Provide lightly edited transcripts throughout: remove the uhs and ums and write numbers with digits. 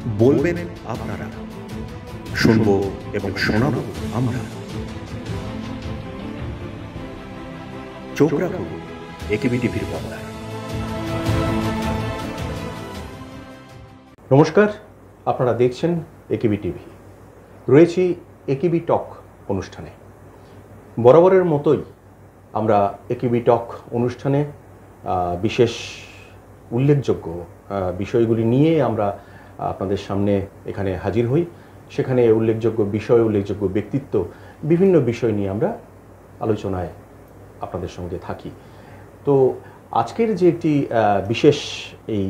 বলবেন আপনারা, শুনব এবং শোনাব আমরা। চোখ রাখুন একেবি টিভির পর্দায়। নমস্কার, আপনারা দেখছেন একেবি টিভি। রয়েছি একেবি টক অনুষ্ঠানে। বরাবরের মতোই আমরা একেবি টক অনুষ্ঠানে বিশেষ উল্লেখযোগ্য বিষয়গুলি নিয়ে আমরা আপনাদের সামনে এখানে হাজির হই। সেখানে উল্লেখযোগ্য বিষয়, উল্লেখযোগ্য ব্যক্তিত্ব, বিভিন্ন বিষয় নিয়ে আমরা আলোচনায় আপনাদের সঙ্গে থাকি। তো আজকের যে একটি বিশেষ এই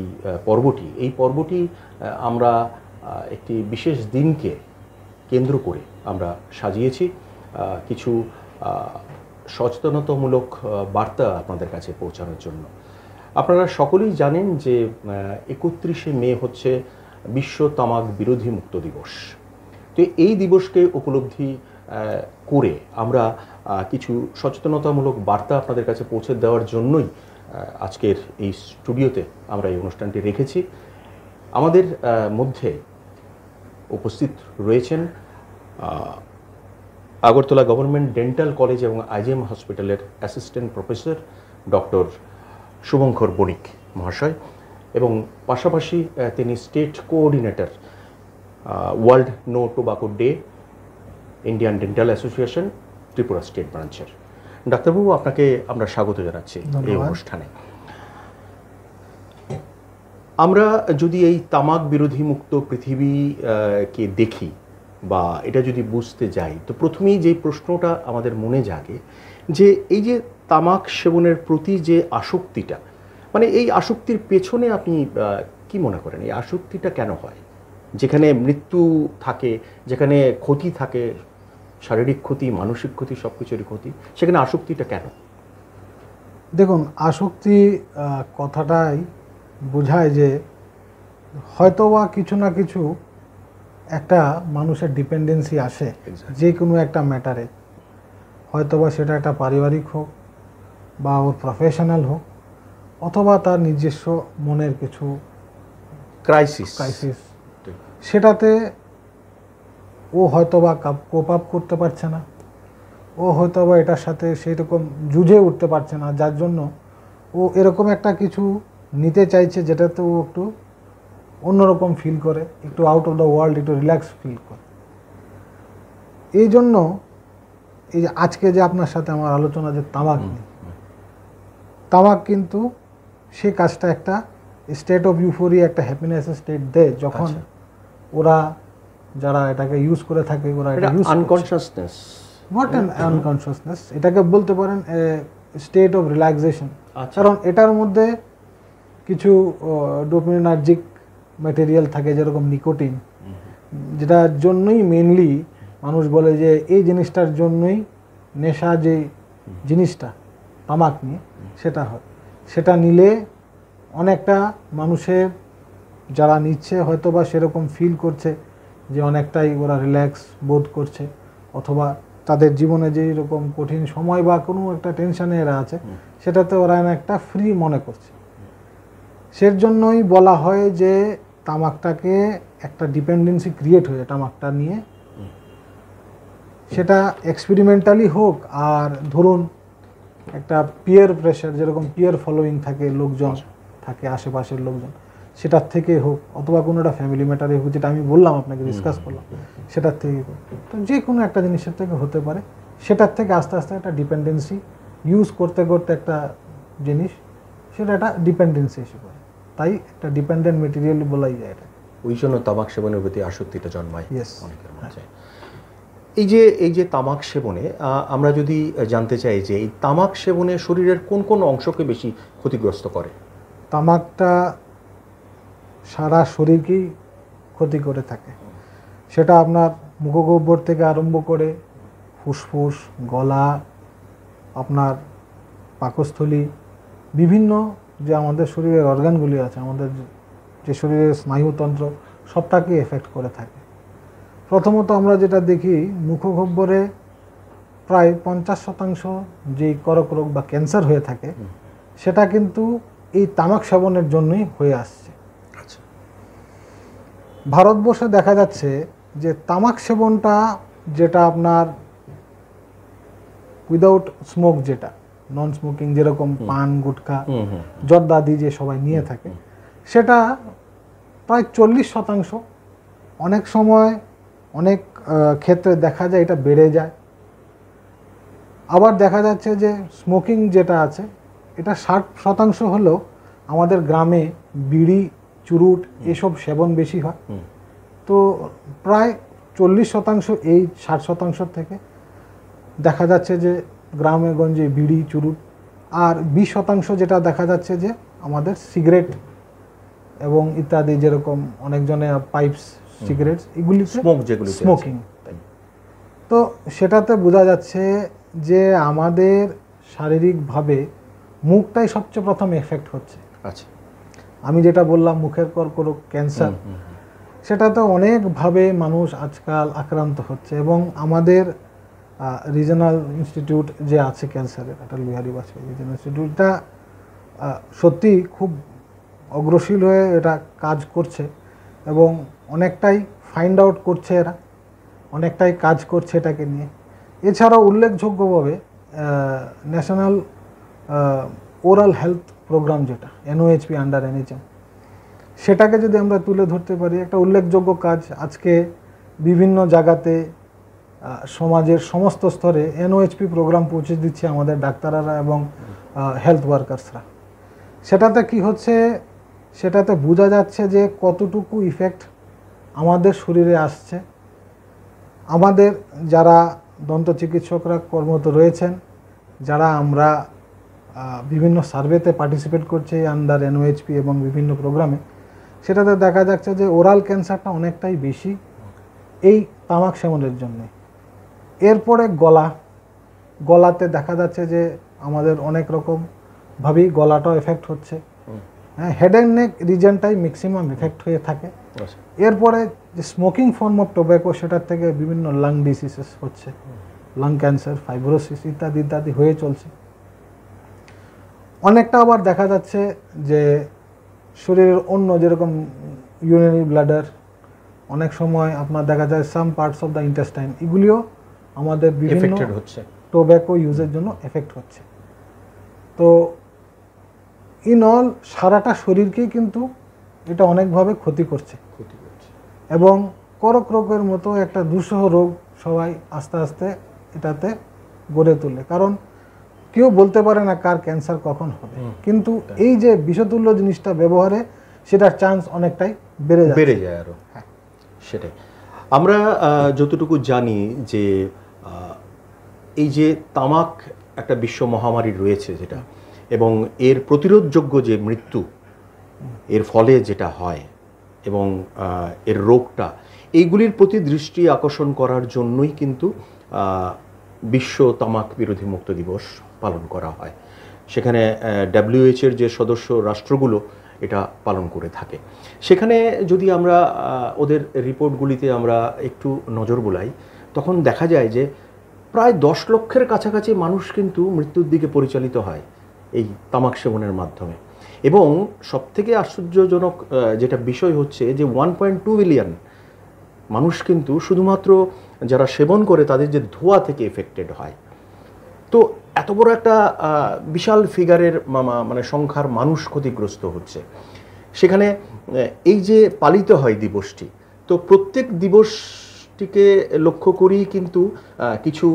পর্বটি আমরা একটি বিশেষ দিনকে কেন্দ্র করে আমরা সাজিয়েছি। কিছু সচেতনতামূলক বার্তা আপনাদের কাছে পৌঁছানোর জন্য। আপনারা সকলেই জানেন যে 31শে মে হচ্ছে বিশ্ব তামাক বিরোধী মুক্ত দিবস। তো এই দিবসকে উপলব্ধি করে আমরা কিছু সচেতনতামূলক বার্তা আপনাদের কাছে পৌঁছে দেওয়ার জন্যই আজকের এই স্টুডিওতে আমরা এই অনুষ্ঠানটি রেখেছি। আমাদের মধ্যে উপস্থিত রয়েছেন আগরতলা গভর্নমেন্ট ডেন্টাল কলেজ এবং আইজিএম হসপিটালের assistant professor doctor Shubhankar Banik মহাশয়, এবং পাশাপাশি তিনি state coordinator World No Tobacco Day, Indian Dental Association, Tripura state ব্রাঞ্চের। ডাক্তারবাবু, আপনাকে আমরা স্বাগত জানাচ্ছি এই অনুষ্ঠানে। আমরা যদি এই তামাক বিরোধী মুক্ত পৃথিবীকে দেখি বা এটা যদি বুঝতে যাই, তো প্রথমেই যে প্রশ্নটা আমাদের মনে জাগে যে এই যে তামাক সেবনের প্রতি যে আসক্তিটা, মানে এই আসক্তির পেছনে আপনি কি মনে করেন, এই আসক্তিটা কেন হয়? যেখানে মৃত্যু থাকে, যেখানে ক্ষতি থাকে, শারীরিক ক্ষতি, মানসিক ক্ষতি, সব কিছুরই ক্ষতি, সেখানে আসক্তিটা কেন? দেখুন, আসক্তি কথাটাই বোঝায় যে হয়তোবা কিছু না কিছু একটা মানুষের ডিপেন্ডেন্সি আসে যে কোনো একটা ম্যাটারে। হয়তোবা সেটা একটা পারিবারিক হোক বা ওর প্রফেশনাল হোক, অথবা তার নিজস্ব মনের কিছু ক্রাইসিস, সেটাতে ও হয়তোবা কোপ আপ করতে পারছে না, ও হয়তোবা এটার সাথে সেই রকম যুঝে উঠতে পারছে না, যার জন্য ও এরকম একটা কিছু নিতে চাইছে যেটাতে ও একটু অন্যরকম ফিল করে, একটু আউট অফ দ্য ওয়ার্ল্ড, একটু রিল্যাক্স ফিল করে। এই জন্য এই যে আজকে যে আপনার সাথে আমার আলোচনা যে তামাক কিন্তু সে কাজটা একটা স্টেট অফ ইউফোরিয়া, একটা হ্যাপিনেসের স্টেট দেয় যখন ওরা যারা এটাকে ইউজ করে থাকে, ওরা এটা ইউজ আনকনশাসনেস, নট অ্যান আনকনশাসনেস, এটাকে বলতে পারেন স্টেট অফ রিল্যাক্সেশন। কারণ এটার মধ্যে কিছু ডোপামিনার্জিক ম্যাটেরিয়াল থাকে, যেরকম নিকোটিন, যেটার জন্যই মেনলি মানুষ বলে যে এই জিনিসটার জন্যই নেশা, যে জিনিসটা তামাক নিয়ে সেটা হয়। সেটা নিলে অনেকটা মানুষের যারা নিচ্ছে হয়তো বা সেরকম ফিল করছে যে অনেকটাই ওরা রিল্যাক্স বোধ করছে, অথবা তাদের জীবনে যেই রকম কঠিন সময় বা কোনো একটা টেনশানে এরা আছে সেটাতে ওরা একটা ফ্রি মনে করছে। সের জন্যই বলা হয় যে তামাকটাকে একটা ডিপেন্ডেন্সি ক্রিয়েট হয়ে তামাকটা নিয়ে, সেটা এক্সপেরিমেন্টালি হোক, আর ধরুন একটা পিয়ার প্রেশার, যেরকম পিয়ার ফলোয়িং থাকে, লোকজন থাকে আশেপাশের লোকজন, সেটার থেকে হোক, অথবা কোনো একটা ফ্যামিলি ম্যাটারে হোক, যেটা আমি বললাম আপনাকে ডিসকাস করলাম, সেটার থেকে হোক, তো যে কোনো একটা জিনিসের থেকে হতে পারে। সেটার থেকে আস্তে আস্তে একটা ডিপেন্ডেন্সি ইউজ করতে করতে একটা জিনিস, সেটা একটা ডিপেন্ডেন্সি এসে পড়ে। তাই একটা ডিপেন্ডেন্ট মেটেরিয়াল বলাই যায় এটা। ওই জন্য তামাক সেবনের প্রতি আসক্তিটা জন্মায় অনেকের মধ্যে। এই যে তামাক সেবনে আমরা যদি জানতে চাই যে এই তামাক সেবনে শরীরের কোন কোন অংশকে বেশি ক্ষতিগ্রস্ত করে? তামাকটা সারা শরীরকেই ক্ষতি করে থাকে। সেটা আপনার মুখগহ্বর থেকে আরম্ভ করে ফুসফুস, গলা, আপনার পাকস্থলী, বিভিন্ন যে আমাদের শরীরের অর্গানগুলি আছে, আমাদের যে শরীরের স্নায়ুতন্ত্র, সবটাকে এফেক্ট করে থাকে। প্রথমত আমরা যেটা দেখি, মুখগহ্বরে প্রায় 50% যেই কর্কট রোগ বা ক্যান্সার হয়ে থাকে, সেটা কিন্তু এই তামাক সেবনের জন্যই হয়ে আসছে। ভারতবর্ষে দেখা যাচ্ছে যে তামাক সেবনটা যেটা আপনার উইদাউট স্মোক, যেটা নন স্মোকিং, যেরকম পান গুটখা জর্দাদি যে সবাই নিয়ে থাকে, সেটা প্রায় 40%। অনেক সময় অনেক ক্ষেত্রে দেখা যায় এটা বেড়ে যায়। আবার দেখা যাচ্ছে যে স্মোকিং যেটা আছে এটা 60% হলেও আমাদের গ্রামে বিড়ি চুরুট এসব সেবন বেশি হয়। তো প্রায় 40% এই 60% থেকে দেখা যাচ্ছে যে গ্রামে গঞ্জে বিড়ি চুরুট, আর 20% যেটা দেখা যাচ্ছে যে আমাদের সিগারেট এবং ইত্যাদি, যেরকম অনেকজনে পাইপস সিগারেট, এগুলি স্মোকিং। তো সেটাতে বোঝা যাচ্ছে যে আমাদের শারীরিকভাবে মুখটাই সবচেয়ে প্রথম এফেক্ট হচ্ছে। আচ্ছা, আমি যেটা বললাম মুখের কর্করোগ, ক্যান্সার, সেটাতে অনেকভাবে মানুষ আজকাল আক্রান্ত হচ্ছে। এবং আমাদের রিজনাল ইনস্টিটিউট যে আছে ক্যান্সারের, অটল বিহারী বাজপেয়ী রিজনাল ইনস্টিটিউটটা সত্যি খুব অগ্রসীল হয়ে এটা কাজ করছে এবং অনেকটাই ফাইন্ড আউট করছে, এরা অনেকটাই কাজ করছে এটাকে নিয়ে। এছাড়াও উল্লেখযোগ্যভাবে ন্যাশনাল ওরাল হেলথ প্রোগ্রাম যেটা NOHP আন্ডার NHM, সেটাকে যদি আমরা তুলে ধরতে পারি, একটা উল্লেখযোগ্য কাজ। আজকে বিভিন্ন জায়গাতে সমাজের সমস্ত স্তরে NOHP প্রোগ্রাম পৌঁছে দিচ্ছে আমাদের ডাক্তাররা এবং হেলথ ওয়ার্কার্সরা। সেটাতে কি হচ্ছে, সেটাতে বোঝা যাচ্ছে যে কতটুকু ইফেক্ট আমাদের শরীরে আসছে। আমাদের যারা দন্ত চিকিৎসকরা কর্মরত রয়েছেন, যারা আমরা বিভিন্ন সার্ভেতে পার্টিসিপেট করছি আন্ডার NOHP এবং বিভিন্ন প্রোগ্রামে, সেটাতে দেখা যাচ্ছে যে ওরাল ক্যান্সারটা অনেকটাই বেশি এই তামাক সেবনের জন্য। এরপরে গলাতে দেখা যাচ্ছে যে আমাদের অনেক রকমভাবেই গলাটাও এফেক্ট হচ্ছে। হ্যাঁ, হেড অ্যান্ড নেক রিজনটাই ম্যাক্সিমাম এফেক্ট হয়ে থাকে। এরপরে যে স্মোকিং ফর্ম অফ টোব্যাকো, সেটার থেকে বিভিন্ন লাং ডিসিজেস হচ্ছে, লাং ক্যান্সার, ফাইব্রোসিস ইত্যাদি ইত্যাদি হয়ে চলছে। অনেকটা আবার দেখা যাচ্ছে যে শরীরের অন্য, যেরকম ইউরিনারি ব্লাডার, অনেক সময় আপনার দেখা যায় সাম পার্টস অফ দ্য ইন্টেস্টাইন, এগুলিও আমাদের বিভিন্ন হচ্ছে টোব্যাকো ইউজের জন্য এফেক্ট হচ্ছে। তো ইন অল সারাটা শরীরকেই কিন্তু এটা অনেকভাবে ক্ষতি করছে এবং করক রোগের মতো একটা দুঃসহ রোগ সবাই আস্তে আস্তে এটাতে গড়ে তোলে। কারণ কেউ বলতে পারে না কার ক্যান্সার কখন হবে, কিন্তু এই যে বিষতুল্য জিনিসটা ব্যবহারে সেটার চান্স অনেকটাই বেড়ে যায় আরো। হ্যাঁ, সেটাই। আমরা যতটুকু জানি যে এই যে তামাক একটা বিশ্ব মহামারী রয়েছে যেটা, এবং এর প্রতিরোধযোগ্য যে মৃত্যু এর ফলে যেটা হয় এবং এর রোগটা, এইগুলির প্রতি দৃষ্টি আকর্ষণ করার জন্যই কিন্তু বিশ্ব তামাক বিরোধী মুক্ত দিবস পালন করা হয়। সেখানে WHO এর যে সদস্য রাষ্ট্রগুলো এটা পালন করে থাকে। সেখানে যদি আমরা ওদের রিপোর্টগুলিতে আমরা একটু নজর বুলাই, তখন দেখা যায় যে প্রায় 10 লক্ষের কাছাকাছি মানুষ কিন্তু মৃত্যুর দিকে পরিচালিত হয় এই তামাক সেবনের মাধ্যমে। এবং সবথেকে আশ্চর্যজনক যেটা বিষয় হচ্ছে যে 1.2 বিলিয়ন মানুষ কিন্তু শুধুমাত্র যারা সেবন করে তাদের যে ধোঁয়া থেকে এফেক্টেড হয়। তো এত বড় একটা বিশাল ফিগারের মানে সংখ্যার মানুষ ক্ষতিগ্রস্ত হচ্ছে। সেখানে এই যে পালিত হয় দিবসটি, তো প্রত্যেক দিবসটিকে লক্ষ্য করেই কিন্তু কিছু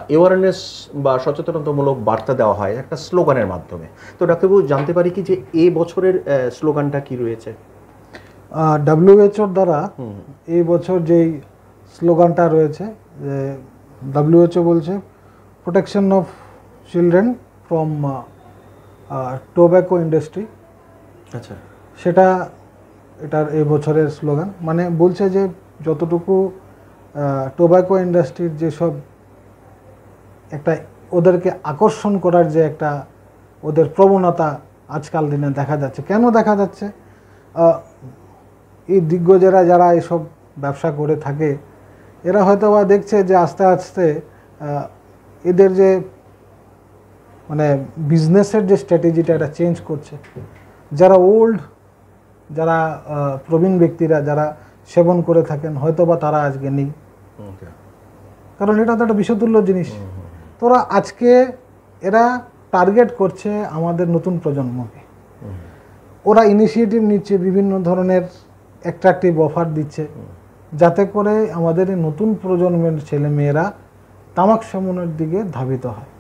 অ্যাওয়ারনেস বা সচেতনতামূলক বার্তা দেওয়া হয় একটা স্লোগানের মাধ্যমে। তো ডাক্তারবাবু, জানতে পারি কি যে এই বছরের স্লোগানটা কি রয়েছে? WHO দ্বারা এই বছর যেই স্লোগানটা রয়েছে, যে WHO বলছে protection of children from tobacco industry. আচ্ছা, সেটা এটার এই বছরের স্লোগান। মানে বলছে যে যতটুকু টোব্যাকো ইন্ডাস্ট্রির যেসব একটা ওদেরকে আকর্ষণ করার যে একটা ওদের প্রবণতা আজকাল দিনে দেখা যাচ্ছে। কেন দেখা যাচ্ছে? এই দিগ্গজেরা যারা এইসব ব্যবসা করে থাকে, এরা হয়তো বা দেখছে যে আস্তে আস্তে এদের যে মানে বিজনেসের যে স্ট্র্যাটেজিটা এটা চেঞ্জ করছে। যারা ওল্ড, যারা প্রবীণ ব্যক্তিরা যারা সেবন করে থাকেন, হয়তো বা তারা আজকে নেই, কারণ এটা তো একটা বিষতুল্য জিনিস। তোরা আজকে এরা টার্গেট করছে আমাদের নতুন প্রজন্মকে, ওরা ইনিশিয়েটিভ নিচ্ছে, বিভিন্ন ধরনের অ্যাট্রাকটিভ অফার দিচ্ছে, যাতে করে আমাদের এই নতুন প্রজন্মের ছেলে মেয়েরা তামাক সেবনের দিকে ধাবিত হয়।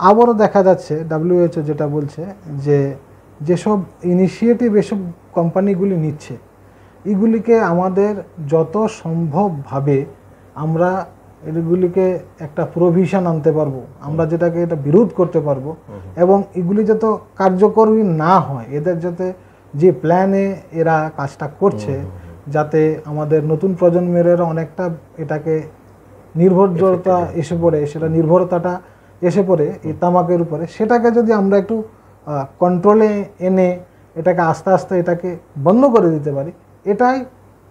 আবারও দেখা যাচ্ছে WHO যেটা বলছে যে যেসব ইনিশিয়েটিভ এসব কোম্পানিগুলি নিচ্ছে, এগুলিকে আমাদের যত সম্ভবভাবে আমরা এগুলিকে একটা প্রভিশন আনতে পারবো, আমরা যেটাকে এটা বিরোধ করতে পারবো, এবং এগুলি যাতে কার্যকরী না হয়, এদের যাতে যে প্ল্যানে এরা কাজটা করছে, যাতে আমাদের নতুন প্রজন্মের অনেকটা এটাকে নির্ভরতা এসে পড়ে, সেটা নির্ভরতাটা এসে পড়ে এই তামাকের উপরে, সেটাকে যদি আমরা একটু কন্ট্রোলে এনে এটাকে আস্তে আস্তে এটাকে বন্ধ করে দিতে পারি, এটাই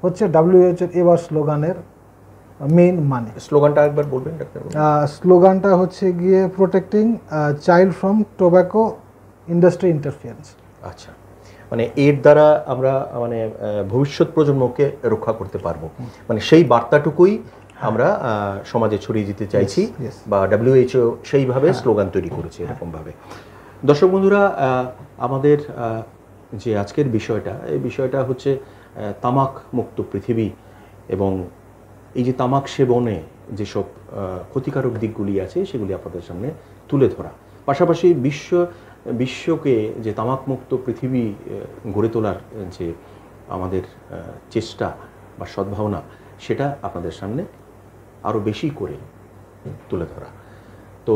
হচ্ছে WHO এবার স্লোগানের মেইন মানে। স্লোগানটা একবার বলবেন ডাক্তার? স্লোগানটা হচ্ছে গিয়ে protecting child from tobacco industry interference. আচ্ছা, মানে এর দ্বারা আমরা মানে ভবিষ্যৎ প্রজন্মকে রক্ষা করতে পারবো, মানে সেই বার্তাটুকুই আমরা সমাজে ছড়িয়ে দিতে চাইছি, বা WHO সেইভাবে স্লোগান তৈরি করেছে এরকমভাবে। দর্শক বন্ধুরা, আমাদের যে আজকের বিষয়টা, এই বিষয়টা হচ্ছে তামাক মুক্ত পৃথিবী, এবং এই যে তামাক সেবনে যেসব ক্ষতিকারক দিকগুলি আছে সেগুলি আপনাদের সামনে তুলে ধরা, পাশাপাশি বিশ্বকে যে তামাক মুক্ত পৃথিবী গড়ে তোলার যে আমাদের চেষ্টা বা সদ্ভাবনা, সেটা আপনাদের সামনে আরও বেশি করে তুলে ধরা। তো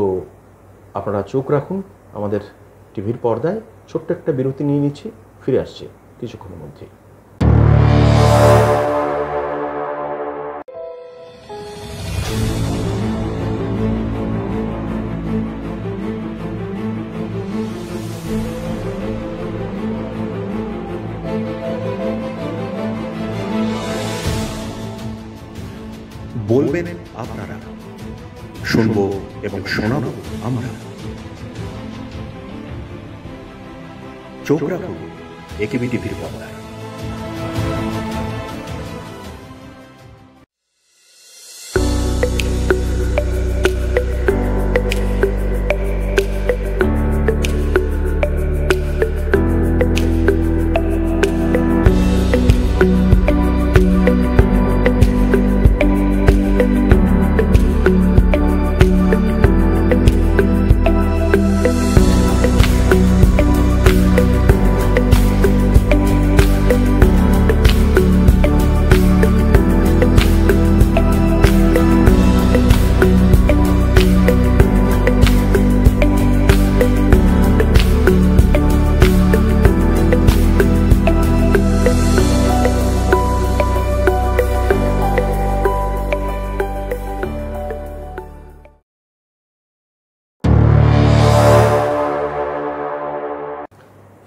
আপনারা চোখ রাখুন আমাদের টিভির পর্দায়। ছোট্ট একটা বিরতি নিয়ে নিচ্ছি, ফিরে আসছে কিছুক্ষণের মধ্যে। বলবেন আপনারা, শুনবো এবং শোনাবো আমরা। চোখ রাখুন একেবি টিভির পর্দায়।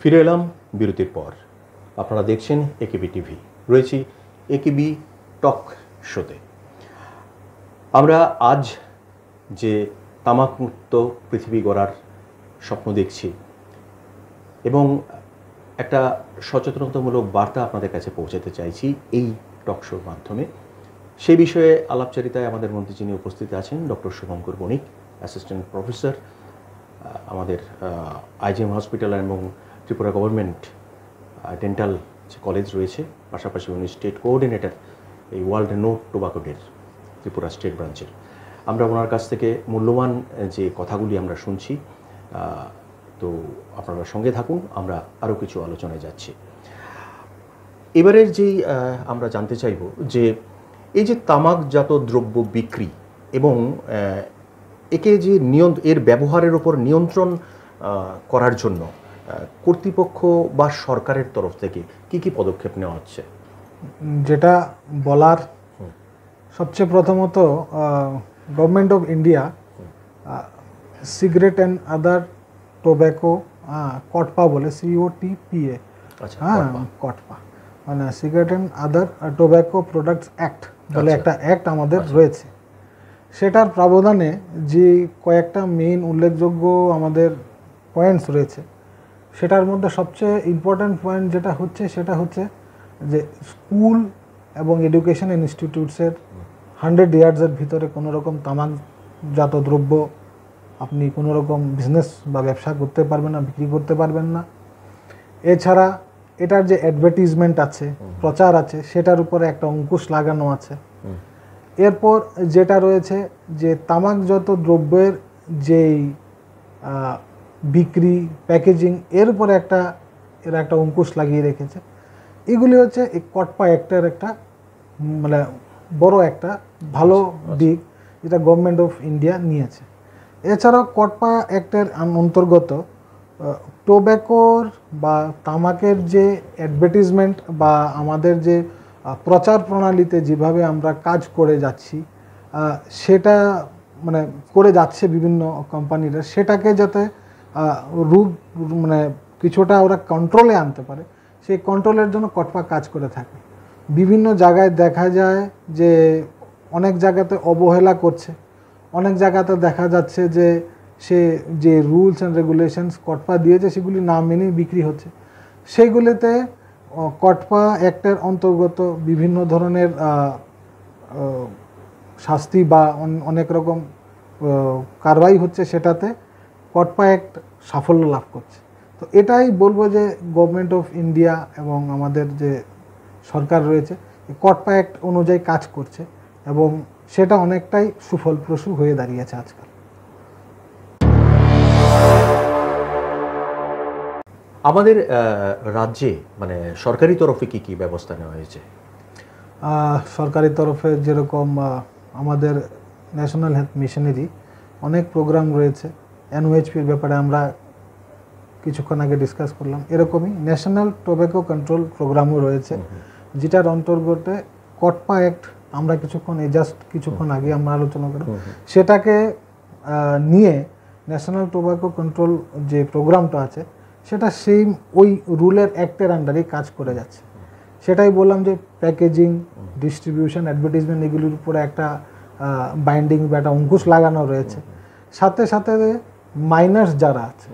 ফিরে এলাম বিরতির পর। আপনারা দেখছেন একেবি টিভি, রয়েছি একেবি টক শোতে। আমরা আজ যে তামাকমুক্ত পৃথিবী গড়ার স্বপ্ন দেখছি এবং একটা সচেতনতামূলক বার্তা আপনাদের কাছে পৌঁছাতে চাইছি এই টক শোর মাধ্যমে, সেই বিষয়ে আলাপচারিতায় আমাদের মধ্যে যিনি উপস্থিত আছেন ডক্টর শুভঙ্কর বণিক, অ্যাসিস্ট্যান্ট প্রফেসর আমাদের IGM হসপিটাল এবং ত্রিপুরা গভর্নমেন্ট ডেন্টাল যে কলেজ রয়েছে, পাশাপাশি উনি স্টেট কোঅর্ডিনেটর এই ওয়ার্ল্ড নো টোবাকো ডের ত্রিপুরা স্টেট ব্রাঞ্চের। আমরা ওনার কাছ থেকে মূল্যবান যে কথাগুলি আমরা শুনছি, তো আপনারা সঙ্গে থাকুন, আমরা আরও কিছু আলোচনায় যাচ্ছি। এবারের যেই আমরা জানতে চাইব যে এই যে তামাকজাত দ্রব্য বিক্রি এবং একে যে এর ব্যবহারের ওপর নিয়ন্ত্রণ করার জন্য কর্তৃপক্ষ বা সরকারের তরফ থেকে কি কি পদক্ষেপ নেওয়া হচ্ছে? যেটা বলার সবচেয়ে প্রথমত government of India cigarette and other tobacco COTPA বলে, COTPA, হ্যাঁ কটপা, মানে cigarette and other tobacco products act বলে একটা অ্যাক্ট আমাদের রয়েছে। সেটার প্রাবধানে যে কয়েকটা মেইন উল্লেখযোগ্য আমাদের পয়েন্টস রয়েছে, সেটার মধ্যে সবচেয়ে ইম্পর্ট্যান্ট পয়েন্ট যেটা হচ্ছে সেটা হচ্ছে যে স্কুল এবং এডুকেশন ইনস্টিটিউটসের 100 ইয়ার্সের ভিতরে কোনো রকম তামাকজাত দ্রব্য আপনি কোনো রকম বিজনেস বা ব্যবসা করতে পারবেন না, বিক্রি করতে পারবেন না। এছাড়া এটার যে অ্যাডভার্টিজমেন্ট আছে, প্রচার আছে, সেটার উপরে একটা অঙ্কুশ লাগানো আছে। এরপর যেটা রয়েছে যে তামাকজাত দ্রব্যের যেই বিক্রি, প্যাকেজিং, এর উপরে এরা একটা অঙ্কুশ লাগিয়ে রেখেছে। এগুলি হচ্ছে এই কটপা অ্যাক্টের একটা মানে বড় একটা ভালো দিক যেটা গভর্নমেন্ট অফ ইন্ডিয়া নিয়েছে। এছাড়াও কটপা অ্যাক্টের অন্তর্গত টোব্যাকোর বা তামাকের যে অ্যাডভার্টিজমেন্ট বা আমাদের যে প্রচার প্রণালীতে যেভাবে আমরা কাজ করে যাচ্ছি, সেটা মানে করে যাচ্ছে বিভিন্ন কোম্পানিরা, সেটাকে যাতে মানে কিছুটা ওরা কন্ট্রোলে আনতে পারে, সেই কন্ট্রোলের জন্য কটপা কাজ করে থাকে। বিভিন্ন জায়গায় দেখা যায় যে অনেক জায়গাতে অবহেলা করছে, অনেক জায়গাতে দেখা যাচ্ছে যে সে যে রুলস অ্যান্ড রেগুলেশনস কটপা দিয়েছে সেগুলি না মেনেই বিক্রি হচ্ছে। সেইগুলিতে কটপা অ্যাক্টের অন্তর্গত বিভিন্ন ধরনের শাস্তি বা অনেক রকম কারবাই হচ্ছে, সেটাতে কটপা অ্যাক্ট সাফল্য লাভ করছে। তো এটাই বলবো যে গভর্নমেন্ট অফ ইন্ডিয়া এবং আমাদের যে সরকার রয়েছে কটপা অ্যাক্ট অনুযায়ী কাজ করছে এবং সেটা অনেকটাই সুফলপ্রসূ হয়ে দাঁড়িয়েছে আজকাল। আমাদের রাজ্যে মানে সরকারি তরফে কি কি ব্যবস্থা নেওয়া হয়েছে? সরকারি তরফে যেরকম আমাদের ন্যাশনাল হেলথ মিশনেরই অনেক প্রোগ্রাম রয়েছে। এনওএইচপির ব্যাপারে আমরা কিছুক্ষণ আগে ডিসকাস করলাম। এরকমই ন্যাশনাল টোব্যাকো কন্ট্রোল প্রোগ্রামও রয়েছে, যেটার অন্তর্গত কটপা অ্যাক্ট আমরা কিছুক্ষণ আগে আমরা আলোচনা করি। সেটাকে নিয়ে ন্যাশনাল টোব্যাকো কন্ট্রোল যে প্রোগ্রামটা আছে সেটা সেই ওই রুলের অ্যাক্টের আন্ডারেই কাজ করে যাচ্ছে। সেটাই বললাম যে প্যাকেজিং, ডিস্ট্রিবিউশন, অ্যাডভার্টিজমেন্ট এগুলির উপরে একটা বাইন্ডিং বা একটা অঙ্কুশ লাগানো রয়েছে। সাথে সাথে মাইনার্স যারা আছে,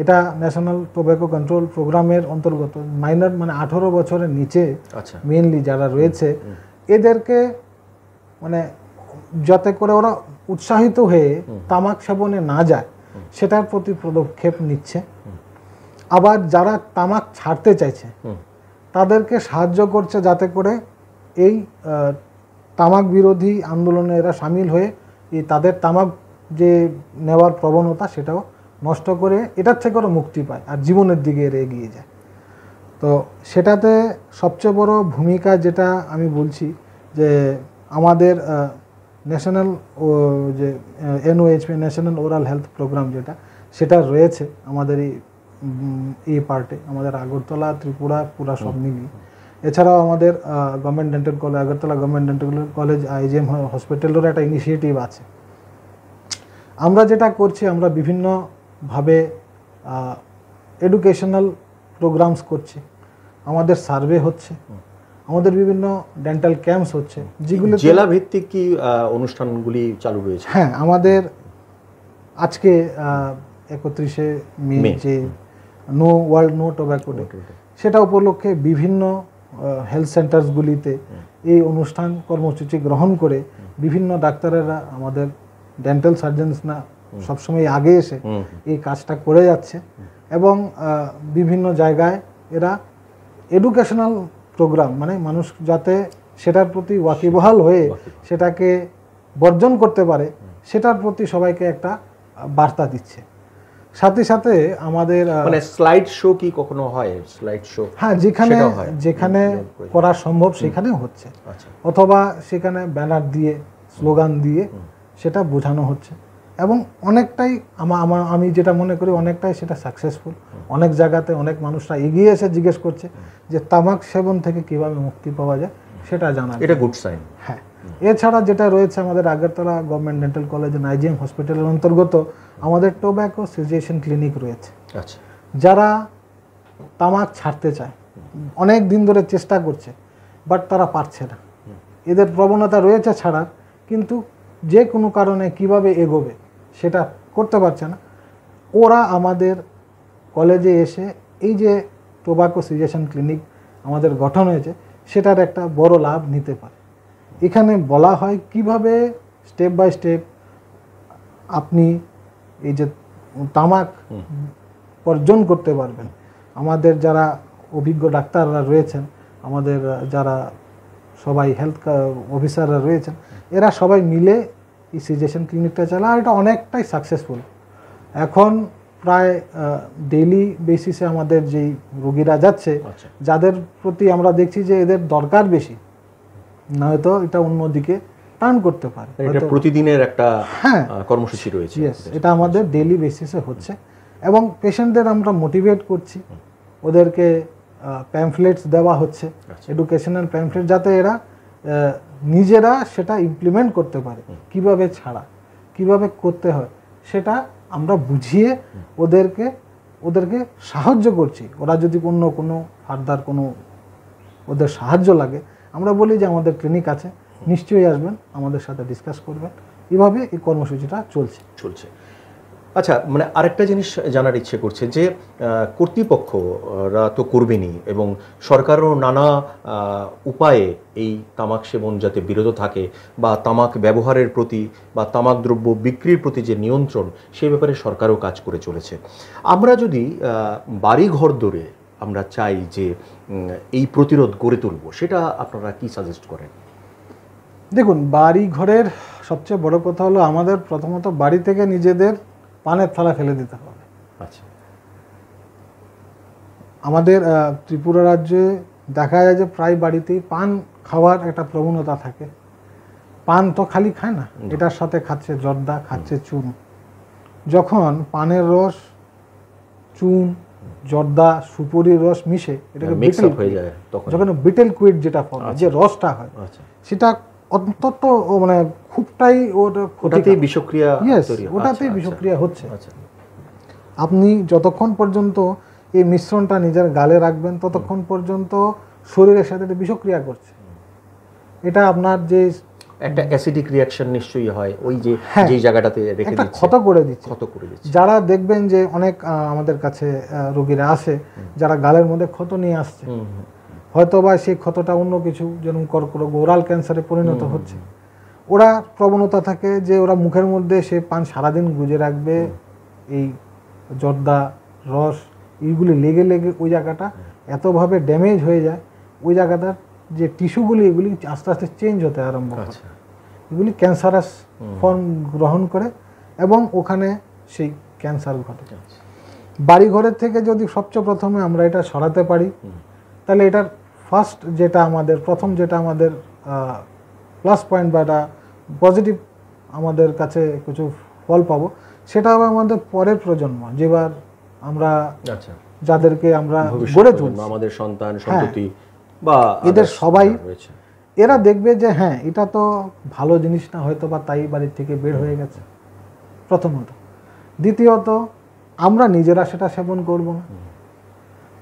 এটা ন্যাশনাল টোব্যাকো কন্ট্রোল প্রোগ্রামের অন্তর্গত, মাইনর মানে 18 বছরের নিচে মেইনলি যারা রয়েছে, এদেরকে মানে যাতে করে ওরা উৎসাহিত হয়ে তামাক সেবনে না যায় সেটার প্রতি পদক্ষেপ নিচ্ছে। আবার যারা তামাক ছাড়তে চাইছে তাদেরকে সাহায্য করছে যাতে করে এই তামাক বিরোধী আন্দোলনে এরা সামিল হয়ে এই তাদের তামাক যে নেওয়ার প্রবণতা সেটাও নষ্ট করে এটার থেকে ওরা মুক্তি পায় আর জীবনের দিকে এরা এগিয়ে যায়। তো সেটাতে সবচেয়ে বড় ভূমিকা যেটা আমি বলছি যে আমাদের ন্যাশনাল যে এনওএইচপি ন্যাশনাল ওরাল হেলথ প্রোগ্রাম সেটা রয়েছে আমাদের এই পার্টে, আমাদের আগরতলা, ত্রিপুরা, পুরা সব মিলিয়ে। এছাড়াও আমাদের government dental college, Agartala government dental college, IGM হসপিটালেরও একটা ইনিশিয়েটিভ আছে। আমরা যেটা করছি, আমরা বিভিন্নভাবে এডুকেশনাল প্রোগ্রামস করছি, আমাদের সার্ভে হচ্ছে, আমাদের বিভিন্ন ডেন্টাল ক্যাম্পস হচ্ছে, যেগুলো জেলা ভিত্তিক কি অনুষ্ঠানগুলি চালু রয়েছে? হ্যাঁ, আমাদের আজকে 31শে মে যে ওয়ার্ল্ড নো টোব্যাকো ডে, সেটা উপলক্ষে বিভিন্ন হেলথ সেন্টারসগুলিতে এই অনুষ্ঠান কর্মসূচি গ্রহণ করে বিভিন্ন ডাক্তারেরা, আমাদের ডেন্টাল সার্জনস না সবসময় আগে এসে এই কাজটা করে যাচ্ছে এবং বিভিন্ন জায়গায় এরা এডুকেশনাল প্রোগ্রাম মানে মানুষ যাতে সেটার প্রতি ওয়াকিবহাল হয়ে সেটাকে বর্জন করতে পারে সেটার প্রতি সবাইকে একটা বার্তা দিচ্ছে। সাথে সাথে আমাদের মানে স্লাইড শো কি কখনো হয়? স্লাইড শো, হ্যাঁ, যেখানে করা সম্ভব সেখানেও হচ্ছে, অথবা সেখানে ব্যানার দিয়ে স্লোগান দিয়ে সেটা বোঝানো হচ্ছে এবং অনেকটাই আমি যেটা মনে করি অনেকটাই সেটা সাকসেসফুল। অনেক জায়গাতে অনেক মানুষরা এগিয়ে এসে জিজ্ঞেস করছে যে তামাক সেবন থেকে কিভাবে মুক্তি পাওয়া যায় সেটা জানা, এটা গুড সাইন। হ্যাঁ, এছাড়া যেটা রয়েছে আমাদের Agartala government dental college IgM হসপিটালের অন্তর্গত আমাদের টোব্যাকো সিজেশন ক্লিনিক রয়েছে। আচ্ছা, যারা তামাক ছাড়তে চায়, অনেক দিন ধরে চেষ্টা করছে বাট তারা পারছে না, এদের প্রবণতা রয়েছে ছাড়ার, কিন্তু যে কোনো কারণে কিভাবে এগোবে সেটা করতে পারছে না। ওরা আমাদের কলেজে এসে এই যে টোব্যাকো সিজেশন ক্লিনিক আমাদের গঠন হয়েছে সেটার একটা বড় লাভ নিতে পারে। এখানে বলা হয় কিভাবে স্টেপ বাই স্টেপ আপনি এই যে তামাক বর্জন করতে পারবেন। আমাদের যারা অভিজ্ঞ ডাক্তাররা রয়েছেন, আমাদের যারা সবাই হেলথ অফিসাররা রয়েছেন, এরা সবাই মিলে এই সিজেশন ক্লিনিকটা চালায়, আর এটা অনেকটাই সাকসেসফুল। এখন প্রায় ডেইলি বেসিসে আমাদের যেই রোগীরা যাচ্ছে, যাদের প্রতি আমরা দেখছি যে এদের দরকার বেশি, নয়তো এটা অন্যদিকে টার্ন করতে পারে। এটা প্রতিদিনের একটা কর্মসূচি রয়েছে। এটা আমাদের ডেইলি বেসিসে হচ্ছে, এবং পেশেন্টদের আমরা মোটিভেট করছি, ওদেরকে প্যামফ্লেটস দেওয়া হচ্ছে, এডুকেশনাল প্যামফ্লেট, যাতে এরা নিজেরা সেটা ইমপ্লিমেন্ট করতে পারে। কিভাবে ছাড়া, কিভাবে করতে হয়, সেটা আমরা বুঝিয়ে ওদেরকে সাহায্য করছি। ওরা যদি কোনো ফার্দার কোনো ওদের সাহায্য লাগে, আমরা বলি যে আমাদের ক্লিনিক আছে, নিশ্চয়ই আসবেন, আমাদের সাথে ডিসকাস করবেন। এভাবে এই কর্মসূচিটা চলছে। আচ্ছা, মানে আরেকটা জিনিস জানার ইচ্ছে করছে যে কর্তৃপক্ষরা তো করবেনই, এবং সরকারও নানা উপায়ে এই তামাক সেবন যাতে বিরত থাকে, বা তামাক ব্যবহারের প্রতি বা তামাক দ্রব্য বিক্রির প্রতি যে নিয়ন্ত্রণ, সেই ব্যাপারে সরকারও কাজ করে চলেছে। আমরা যদি বাড়ি ঘর ধরে আমরা চাই যে এই প্রতিরোধ গড়ে তুলব, সেটা আপনারা কি সাজেস্ট করেন? দেখুন, বাড়ি ঘরের সবচেয়ে বড় কথা হলো আমাদের প্রথমত বাড়ি থেকে নিজেদের পানের থালা ফেলে দিতে হবে। আচ্ছা, আমাদের ত্রিপুরা রাজ্যে দেখা যায় যে প্রায় বাড়িতেই পান খাওয়ার একটা প্রবণতা থাকে। পান তো খালি খায় না, এটার সাথে খাচ্ছে জর্দা, খাচ্ছে চুন। যখন পানের রস, চুন, জর্দা, সুপুরির রস মিশে এটাকে বিটেল হয়ে যায়, যখন বিটেল কুইট যেটা ফল, যে রসটা হয়, সেটা অন্তত মানে খুবটাই ওটাতেই বিষক্রিয়া, ওটাতেই বিষক্রিয়া হচ্ছে। আপনি যতক্ষণ পর্যন্ত এই মিশ্রণটা নিজের গালে রাখবেন, ততক্ষণ পর্যন্ত শরীরের সাথে বিষক্রিয়া করছে। এটা আপনার যে একটা অ্যাসিডিক রিঅ্যাকশন নিশ্চয়ই হয়, ওই যে জায়গাটাতে রেখে দিচ্ছে, ক্ষত করে দিচ্ছে। যারা দেখবেন যে অনেক আমাদের কাছে রোগীরা আসে যারা গালের মধ্যে ক্ষত নিয়ে আসছে, হয়তো বা সেই ক্ষতটা অন্য কিছু, যেমন কর্করোগ, ওরাল ক্যান্সারে পরিণত হচ্ছে। ওরা প্রবণতা থাকে যে ওরা মুখের মধ্যে সে পান সারাদিন গুজে রাখবে, এই জর্দা রস এইগুলি লেগে ওই জায়গাটা এতভাবে ড্যামেজ হয়ে যায়, ওই জায়গাটার যে টিস্যুগুলি এগুলি আস্তে আস্তে চেঞ্জ হতে আরম্ভ করে, এগুলি ক্যান্সারাস ফর্ম গ্রহণ করে, এবং ওখানে সেই ক্যান্সার ঘটে। বাড়িঘরের থেকে যদি সবচেয়ে প্রথমে আমরা এটা সরাতে পারি, তাহলে এটার প্রথম যেটা আমাদের প্লাস পয়েন্ট বা এটা পজিটিভ আমাদের কাছে কিছু ফল পাবো, সেটা হবে আমাদের পরের প্রজন্ম, যেবার আমরা যাদেরকে আমরা গড়ে তুলব, আমাদের সন্তান সন্ততি বা এদের সবাই, এরা দেখবে যে হ্যাঁ, এটা তো ভালো জিনিস না, হয়তো বা তাই বাড়ির থেকে বের হয়ে গেছে, প্রথমত। দ্বিতীয়ত, আমরা নিজেরা সেটা সেবন করব না।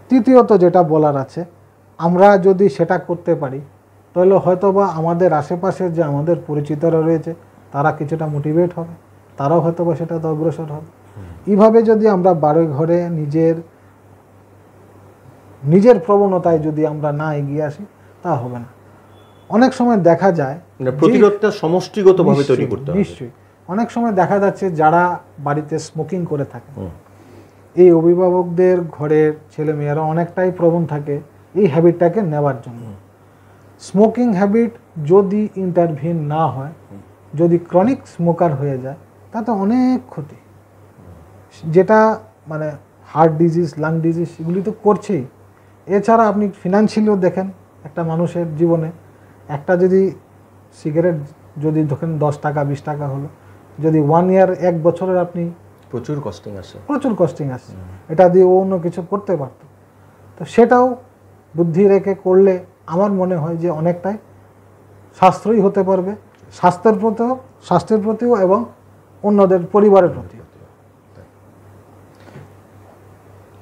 তৃতীয়ত, যেটা বলার আছে, আমরা যদি সেটা করতে পারি, তাহলে হয়তো বা আমাদের আশেপাশে যে আমাদের পরিচিতরা রয়েছে, তারা কিছুটা মোটিভেট হবে, তারাও হয়তো বা সেটাতে অগ্রসর হবে। এইভাবে যদি আমরা বাড়ি ঘরে নিজের প্রবণতায় যদি আমরা না এগিয়ে আসি, তা হবে না। অনেক সময় দেখা যায় প্রতিরোধটা সমষ্টিগতভাবে তৈরি করতে হবে। নিশ্চয়ই অনেক সময় দেখা যাচ্ছে যারা বাড়িতে স্মোকিং করে থাকে, এই অভিভাবকদের ঘরের ছেলে মেয়েরা অনেকটাই প্রবণ থাকে এই হ্যাবিটটাকে নেওয়ার জন্য। স্মোকিং হ্যাবিট যদি ইন্টারভিন না হয়, যদি ক্রনিক স্মোকার হয়ে যায়, তাতে অনেক ক্ষতি, যেটা মানে হার্ট ডিজিজ, লাং ডিজিজ, এগুলি তো করছেই। এছাড়া আপনি ফিনান্সিয়ালিও দেখেন, একটা মানুষের জীবনে একটা যদি সিগারেট যদি ধরেন 10 টাকা 20 টাকা হলো, যদি 1 ইয়ার 1 বছরের আপনি প্রচুর কস্টিং আসে, এটা দিয়ে অন্য কিছু করতে পারতো। তো সেটাও বুদ্ধি রেখে করলে আমার মনে হয় যে অনেকটাই সাশ্রয়ী হতে পারবে, স্বাস্থ্যের প্রতিও এবং অন্যদের পরিবারের প্রতিও।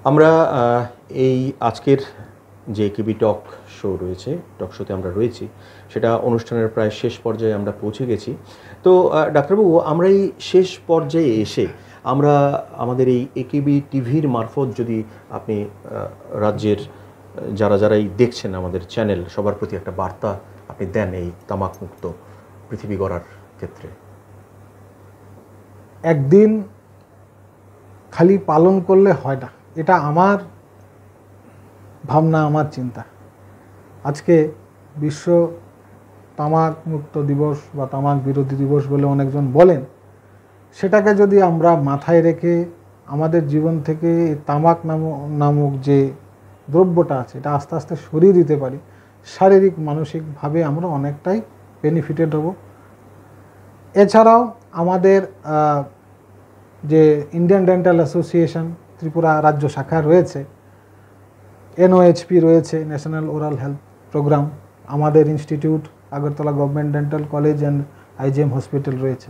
আমরা এই আজকের যে কেবি টক শো রয়েছে, টক শোতে আমরা রয়েছি, সেটা অনুষ্ঠানের প্রায় শেষ পর্যায়ে আমরা পৌঁছে গেছি। তো ডাক্তারবাবু, আমরা এই শেষ পর্যায়ে এসে আমরা আমাদের এই একেবি টিভির মারফত যদি আপনি রাজ্যের যারাই দেখছেন আমাদের চ্যানেল, সবার প্রতি একটা বার্তা আপনি দেন এই তামাক মুক্ত পৃথিবী গড়ার ক্ষেত্রে? একদিন খালি পালন করলে হয় না, এটা আমার ভাবনা, আমার চিন্তা। আজকে বিশ্ব তামাক মুক্ত দিবস বা তামাক বিরোধী দিবস বলে অনেকজন বলেন, সেটাকে যদি আমরা মাথায় রেখে আমাদের জীবন থেকে তামাক নামক যে দ্রব্যটা আছে এটা আস্তে আস্তে সরিয়ে দিতে পারি, শারীরিক মানসিকভাবে আমরা অনেকটাই বেনিফিটেড হব। এছাড়াও আমাদের যে ইন্ডিয়ান ডেন্টাল অ্যাসোসিয়েশন ত্রিপুরা রাজ্য শাখা রয়েছে, NOHP রয়েছে, ন্যাশনাল ওরাল হেলথ প্রোগ্রাম, আমাদের institute Agartala government dental college and IGM hospital রয়েছে।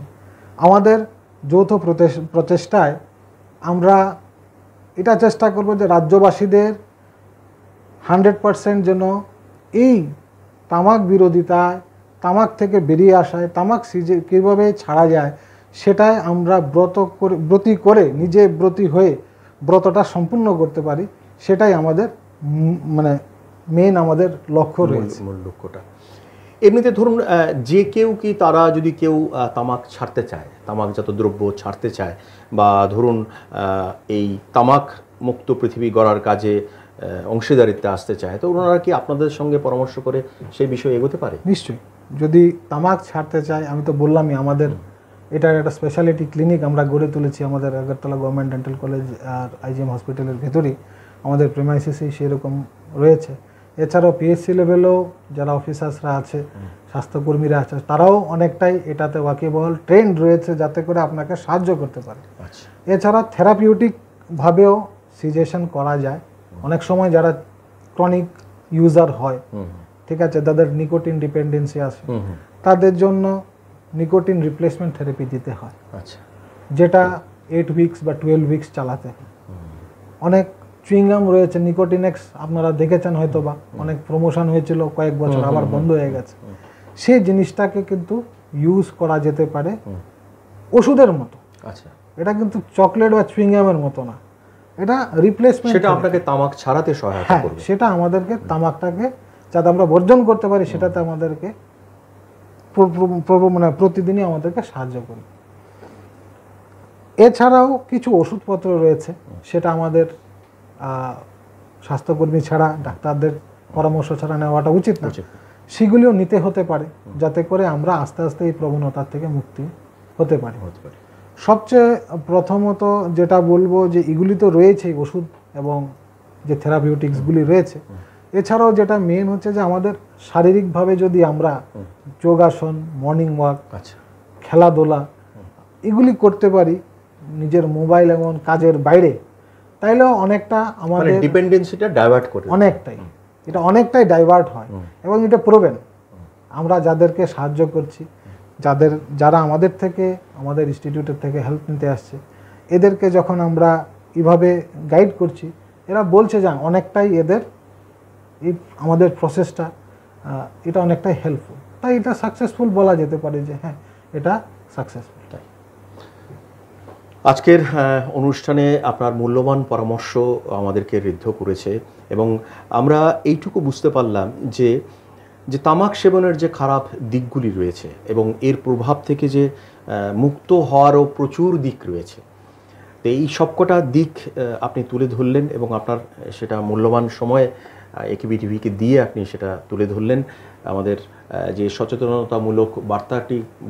আমাদের যৌথ প্রচেষ্টায় আমরা এটা চেষ্টা করব যে রাজ্যবাসীদের 100% যেন এই তামাক বিরোধিতায়, তামাক থেকে বেরিয়ে আসায়, তামাক কীভাবে ছাড়া যায় সেটাই আমরা ব্রতী করে নিজে ব্রতী হয়ে ব্রতটা সম্পূর্ণ করতে পারি, সেটাই আমাদের মানে মেন আমাদের লক্ষ্য রয়েছে, মূল লক্ষ্যটা। এমনিতে ধরুন যে কেউ কি তারা যদি কেউ তামাক ছাড়তে চায়, তামাকজাত দ্রব্য ছাড়তে চায়, বা ধরুন এই তামাক মুক্ত পৃথিবী গড়ার কাজে অংশীদারিত্বে আসতে চায়, তো ওনারা কি আপনাদের সঙ্গে পরামর্শ করে সেই বিষয়ে এগোতে পারে? নিশ্চয়ই। যদি তামাক ছাড়তে চায়, আমি তো বললামই আমাদের এটার একটা স্পেশালিটি ক্লিনিক আমরা গড়ে তুলেছি আমাদের আগরতলা গভর্নমেন্ট ডেন্টাল কলেজ আর IGM হসপিটালের ভেতরেই আমাদের প্রেমাইসিসেই সেরকম রয়েছে। এছাড়াও PHC লেভেলেও যারা অফিসার্সরা আছে, স্বাস্থ্যকর্মীরা আছে, তারাও অনেকটাই এটাতে ওয়াকিবহল, ট্রেন্ড রয়েছে যাতে করে আপনাকে সাহায্য করতে পারে। এছাড়া থেরাপিউটিকভাবেও সিজেশন করা যায়। অনেক সময় যারা ক্রনিক ইউজার হয়, ঠিক আছে, তাদের নিকোটিন ডিপেন্ডেন্সি আছে, তাদের জন্য নিকোটিন রিপ্লেসমেন্ট থেরাপি দিতে হয়, যেটা 8 উইকস বা 12 উইকস চালাতে হয়। অনেক চুইংগাম রয়েছে নিকোটিনেক্স, আপনারা দেখেছেন হয়তো, বা অনেক প্রমোশন হয়েছিল কয়েক বছর, আবার বন্ধ হয়ে গেছে। সেই জিনিসটাকে কিন্তু ইউজ করা যেতে পারে ওষুধের মতো। আচ্ছা, এটা কিন্তু চকলেট বা চুইংগামের মতো না, এটা রিপ্লেসমেন্ট। সেটা আপনাকে তামাক ছাড়াতে সহায়তা করবে। সেটা আমাদেরকে তামাকটাকে যাতে আমরা বর্জন করতে পারি, সেটাতে আমাদেরকে মানে প্রতিদিনই আমাদেরকে সাহায্য করে। এছাড়াও কিছু ওষুধপত্র রয়েছে, সেটা আমাদের স্বাস্থ্যকর্মী ছাড়া, ডাক্তারদের পরামর্শ ছাড়া নেওয়াটা উচিত না, সেগুলিও নিতে হতে পারে, যাতে করে আমরা আস্তে আস্তে এই প্রবণতার থেকে মুক্তি হতে পারি। সবচেয়ে প্রথমত যেটা বলবো যে এগুলি তো রয়েছেই, ওষুধ এবং যে থেরাপিউটিক্সগুলি রয়েছে, এছাড়াও যেটা মেন হচ্ছে যে আমাদের শারীরিকভাবে যদি আমরা যোগাসন, মর্নিং ওয়াক, খেলাধুলা এগুলি করতে পারি নিজের মোবাইল এবং কাজের বাইরে, তাইলেও অনেকটা আমাদের ডিপেন্ডেন্সিটা ডাইভার্ট করে, অনেকটাই ডাইভার্ট হয়। এবং এটা প্রোভেন, আমরা যাদেরকে সাহায্য করছি, যারা আমাদের থেকে, আমাদের ইনস্টিটিউটের থেকে হেল্প নিতে আসছে, এদেরকে যখন আমরা এভাবে গাইড করছি, এরা বলছে যে অনেকটাই এদের এই আমাদের প্রসেসটা এটা অনেকটাই হেল্পফুল, তাই এটা সাকসেসফুল বলা যেতে পারে যে হ্যাঁ এটা সাকসেসফুল। আজকের অনুষ্ঠানে আপনার মূল্যবান পরামর্শ আমাদেরকে ঋদ্ধ করেছে, এবং আমরা এইটুকু বুঝতে পারলাম যে তামাক সেবনের যে খারাপ দিকগুলি রয়েছে এবং এর প্রভাব থেকে যে মুক্ত হওয়ারও প্রচুর দিক রয়েছে। তো এই সবকটা দিক আপনি তুলে ধরলেন, এবং আপনার সেটা মূল্যবান সময় AKB টিভিকে দিয়ে আপনি সেটা তুলে ধরলেন। আমাদের যে সচেতনতামূলক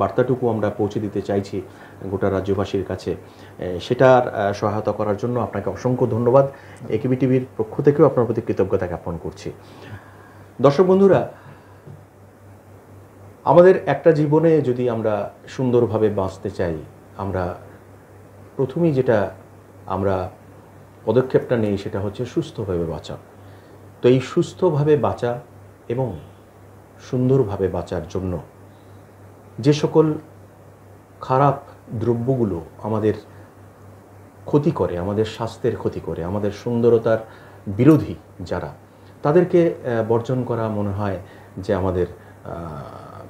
বার্তাটুকু আমরা পৌঁছে দিতে চাইছি গোটা রাজ্যবাসীর কাছে, সেটার সহায়তা করার জন্য আপনাকে অসংখ্য ধন্যবাদ। AKB টিভির পক্ষ থেকেও আপনার প্রতি কৃতজ্ঞতা জ্ঞাপন করছি। দর্শক বন্ধুরা, আমাদের একটা জীবনে যদি আমরা সুন্দরভাবে বাঁচতে চাই, আমরা প্রথমেই যেটা আমরা পদক্ষেপটা নেই সেটা হচ্ছে সুস্থভাবে বাঁচা। তো এই সুস্থভাবে বাঁচা এবং সুন্দরভাবে বাঁচার জন্য যে সকল খারাপ দ্রব্যগুলো আমাদের ক্ষতি করে, আমাদের স্বাস্থ্যের ক্ষতি করে, আমাদের সুন্দরতার বিরোধী যারা, তাদেরকে বর্জন করা মনে হয় যে আমাদের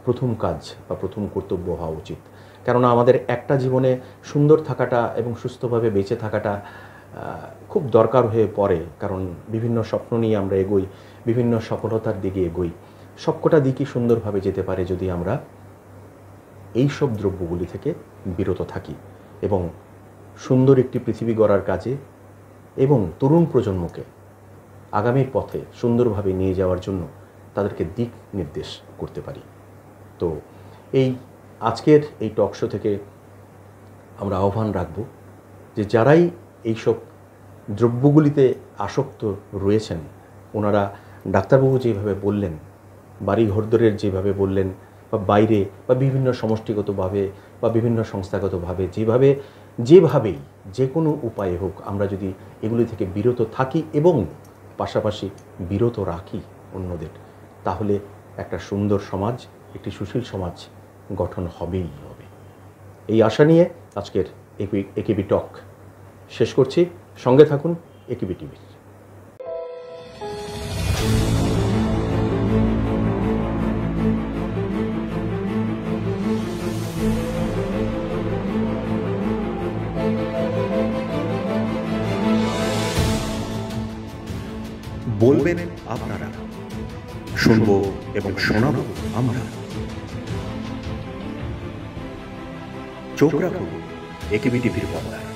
প্রথম কাজ বা প্রথম কর্তব্য হওয়া উচিত। কেননা আমাদের একটা জীবনে সুন্দর থাকাটা এবং সুস্থভাবে বেঁচে থাকাটা খুব দরকার হয়ে পড়ে, কারণ বিভিন্ন স্বপ্ন নিয়ে আমরা এগোই, বিভিন্ন সফলতার দিকে এগোই। সবকটা দিকই সুন্দরভাবে যেতে পারে যদি আমরা এই সব দ্রব্যগুলি থেকে বিরত থাকি এবং সুন্দর একটি পৃথিবী গড়ার কাজে এবং তরুণ প্রজন্মকে আগামীর পথে সুন্দরভাবে নিয়ে যাওয়ার জন্য তাদেরকে দিক নির্দেশ করতে পারি। তো এই আজকের এই টক শো থেকে আমরা আহ্বান রাখব যে যারাই এইসব দ্রব্যগুলিতে আসক্ত রয়েছেন, ওনারা ডাক্তারবাবু যেভাবে বললেন, বাড়ি ঘরদরের যেভাবে বললেন, বা বাইরে বা বিভিন্ন সমষ্টিগতভাবে বা বিভিন্ন সংস্থাগতভাবে যেভাবেই যে কোনো উপায়ে হোক আমরা যদি এগুলি থেকে বিরত থাকি এবং পাশাপাশি বিরত রাখি অন্যদের, তাহলে একটা সুন্দর সমাজ, একটি সুশীল সমাজ গঠন হবেই হবে। এই আশা নিয়ে আজকের একেবি টক শেষ করছি। সঙ্গে থাকুন একেবি টিভির। বলবেন আপনারা, শুনবো এবং শোনাবো আমরা। চোখ রাখুন একেবি টিভির পর্দায়।